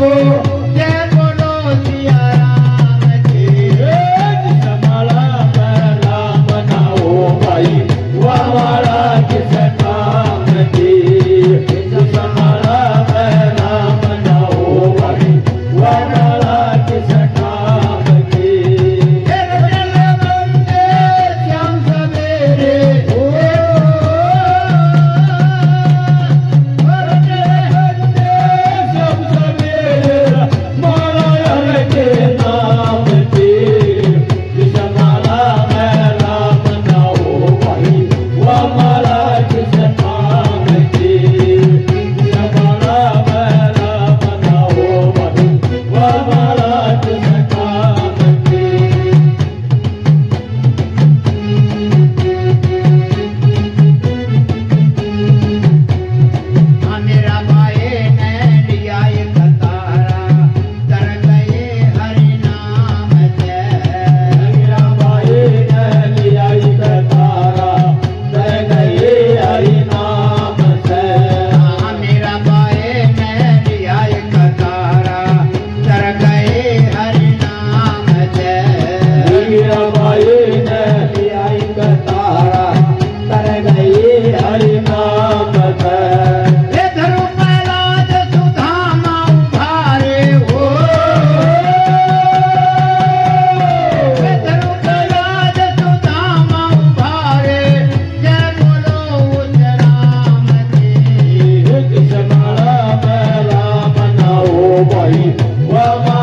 जय बोलो सिया राम की समाला पहला मनाओ भाई वाला किस काम की समाला पहला मनाओ भाई वाला किस काम की फिर चल बंदे श्याम सवेरे सब सवेरे माला के नाम की समाला पहला मनाओ भाई वाला किस काम की समाला पहला मनाओ भाई वाला किस काम की मेरा भाई ने लिया एक तारा तर गए हरि नाम से मेरा भाई ने लिया एक तारा दे गए हरि नाम से मेरा भाई ने लिया एक तारा तर गए हरि नाम से मेरा भाई ने लिया एक तारा तर गए हरि नाम से हे धरु प्रहलाद सुधामा उभारे हो हे धरु प्रहलाद सुधामा उभारे जय बोलो उस राम की समाला पहला मनाओ भाई वाला